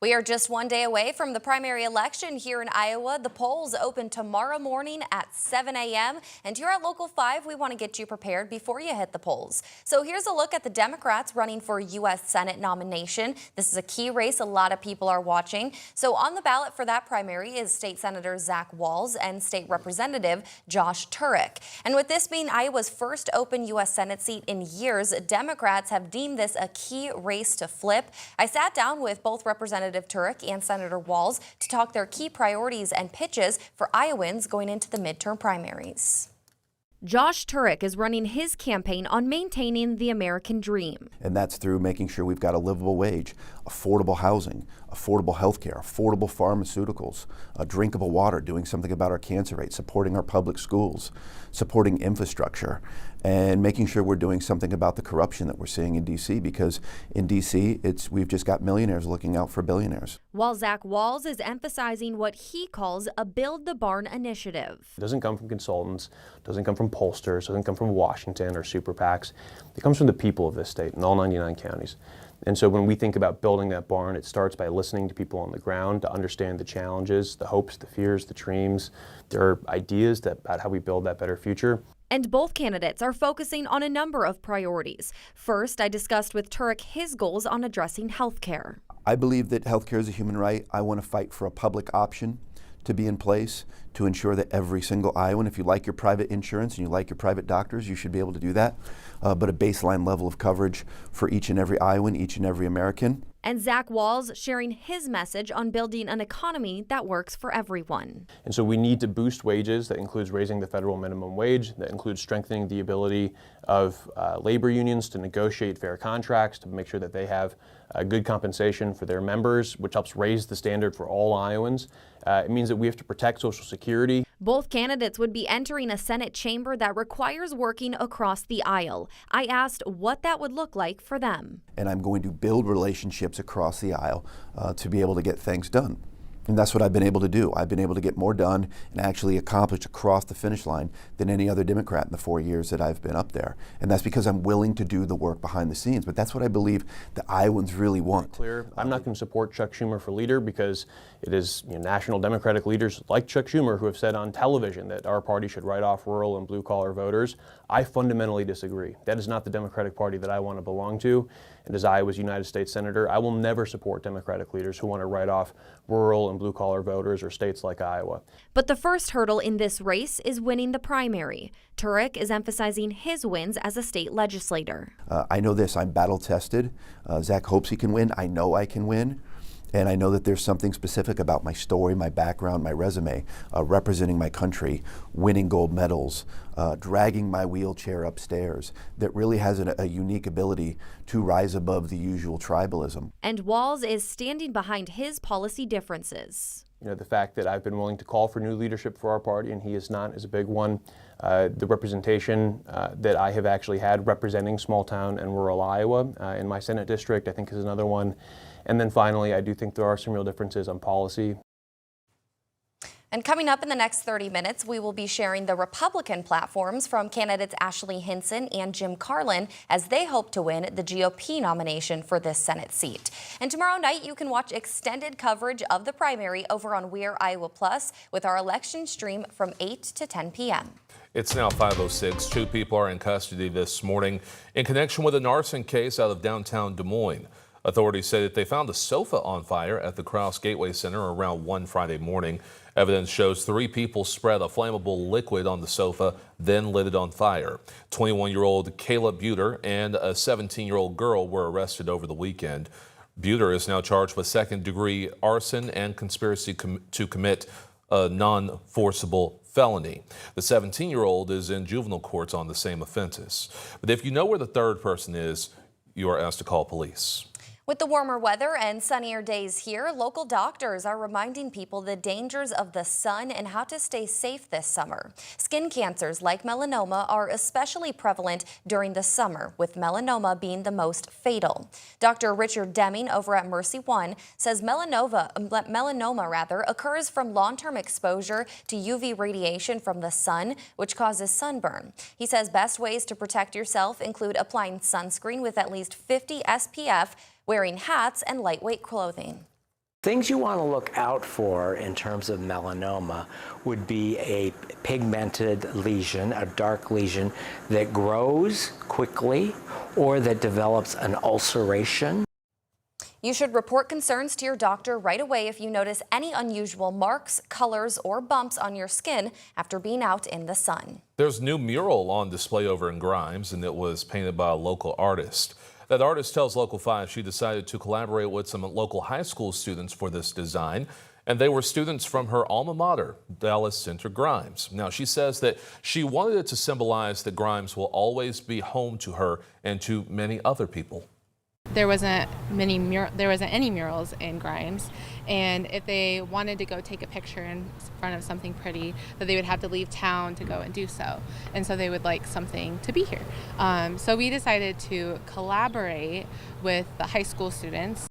We are just one day away from the primary election here in Iowa. The polls open tomorrow morning at 7 a.m. And here at Local 5, we want to get you prepared before you hit the polls. So here's a look at the Democrats running for U.S. Senate nomination. This is a key race a lot of people are watching. So on the ballot for that primary is State Senator Zach Wahls and State Representative Josh Turek. And with this being Iowa's first open U.S. Senate seat in years, Democrats have deemed this a key race to flip. I sat down with both Representative Turek and Senator Wahls to talk their key priorities and pitches for Iowans going into the midterm primaries. Josh Turek is running his campaign on maintaining the American dream. And that's through making sure we've got a livable wage, affordable housing, affordable health care, affordable pharmaceuticals, drinkable water, doing something about our cancer rate, supporting our public schools, supporting infrastructure, and making sure we're doing something about the corruption that we're seeing in D.C. because in D.C. we've just got millionaires looking out for billionaires. While Zach Wahls is emphasizing what he calls a Build the Barn initiative. It doesn't come from consultants, doesn't come from pollsters, doesn't come from Washington or super PACs. It comes from the people of this state in all 99 counties. And so when we think about building that barn, it starts by listening to people on the ground to understand the challenges, the hopes, the fears, the dreams, their ideas about how we build that better future. And both candidates are focusing on a number of priorities. First, I discussed with Turek his goals on addressing health care. I believe that health care is a human right. I want to fight for a public option to be in place to ensure that every single Iowan, if you like your private insurance and you like your private doctors, you should be able to do that. But a baseline level of coverage for each and every Iowan, each and every American. And Zach Wahls sharing his message on building an economy that works for everyone. And so we need to boost wages. That includes raising the federal minimum wage. That includes strengthening the ability of labor unions to negotiate fair contracts, to make sure that they have good compensation for their members, which helps raise the standard for all Iowans. It means that we have to protect Social Security. Both candidates would be entering a Senate chamber that requires working across the aisle. I asked what that would look like for them. And I'm going to build relationships across the aisle to be able to get things done. And that's what I've been able to do. I've been able to get more done and actually accomplish across the finish line than any other Democrat in the 4 years that I've been up there. And that's because I'm willing to do the work behind the scenes. But that's what I believe the Iowans really want. Clear. I'm not going to support Chuck Schumer for leader because it is national Democratic leaders like Chuck Schumer who have said on television that our party should write off rural and blue-collar voters. I fundamentally disagree. That is not the Democratic Party that I want to belong to. And as Iowa's United States Senator, I will never support Democratic leaders who want to write off rural and blue-collar voters or states like Iowa. But the first hurdle in this race is winning the primary. Turek is emphasizing his wins as a state legislator. I know this, I'm battle-tested. Zach hopes he can win. I know I can win. And I know that there's something specific about my story, my background, my resume, representing my country, winning gold medals, dragging my wheelchair upstairs, that really has a unique ability to rise above the usual tribalism. And Wahls is standing behind his policy differences. The fact that I've been willing to call for new leadership for our party and he is not is a big one. The representation that I have actually had representing small town and rural Iowa in my Senate district, I think is another one. And then finally, I do think there are some real differences on policy. And coming up in the next 30 minutes, we will be sharing the Republican platforms from candidates Ashley Hinson and Jim Carlin as they hope to win the GOP nomination for this Senate seat. And tomorrow night, you can watch extended coverage of the primary over on We Are Iowa Plus with our election stream from 8 to 10 p.m. It's now 5:06. 2 people are in custody this morning in connection with an arson case out of downtown Des Moines. Authorities say that they found a sofa on fire at the Krause Gateway Center around 1 Friday morning. Evidence shows 3 people spread a flammable liquid on the sofa, then lit it on fire. 21-year-old Kayla Buter and a 17-year-old girl were arrested over the weekend. Buter is now charged with second-degree arson and conspiracy to commit a non-forcible felony. The 17-year-old is in juvenile courts on the same offenses. But if you know where the third person is, you are asked to call police. With the warmer weather and sunnier days here, local doctors are reminding people the dangers of the sun and how to stay safe this summer. Skin cancers like melanoma are especially prevalent during the summer, with melanoma being the most fatal. Dr. Richard Deming over at Mercy One says melanoma occurs from long-term exposure to UV radiation from the sun, which causes sunburn. He says best ways to protect yourself include applying sunscreen with at least 50 SPF, wearing hats, and lightweight clothing. Things you want to look out for in terms of melanoma would be a pigmented lesion, a dark lesion that grows quickly or that develops an ulceration. You should report concerns to your doctor right away if you notice any unusual marks, colors, or bumps on your skin after being out in the sun. There's a new mural on display over in Grimes, and it was painted by a local artist. That artist tells Local 5 she decided to collaborate with some local high school students for this design, and they were students from her alma mater, Dallas Center Grimes. Now, she says that she wanted it to symbolize that Grimes will always be home to her and to many other people. There wasn't any murals in Grimes, and if they wanted to go take a picture in front of something pretty, that they would have to leave town to go and do so, and so they would like something to be here. So we decided to collaborate with the high school students.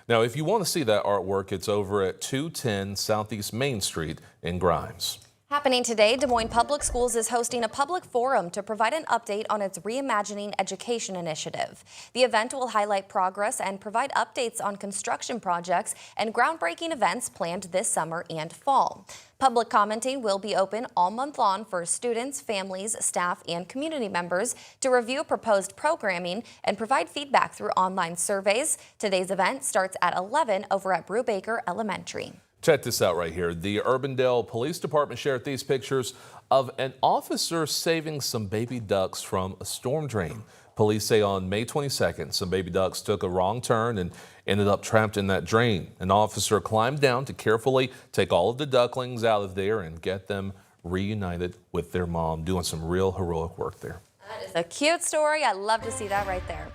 Now, if you want to see that artwork, it's over at 210 Southeast Main Street in Grimes. Happening today, Des Moines Public Schools is hosting a public forum to provide an update on its Reimagining Education initiative. The event will highlight progress and provide updates on construction projects and groundbreaking events planned this summer and fall. Public commenting will be open all month long for students, families, staff, and community members to review proposed programming and provide feedback through online surveys. Today's event starts at 11 over at Brubaker Elementary. Check this out right here. The Urbandale Police Department shared these pictures of an officer saving some baby ducks from a storm drain. Police say on May 22nd, some baby ducks took a wrong turn and ended up trapped in that drain. An officer climbed down to carefully take all of the ducklings out of there and get them reunited with their mom, doing some real heroic work there. That is a cute story. I love to see that right there.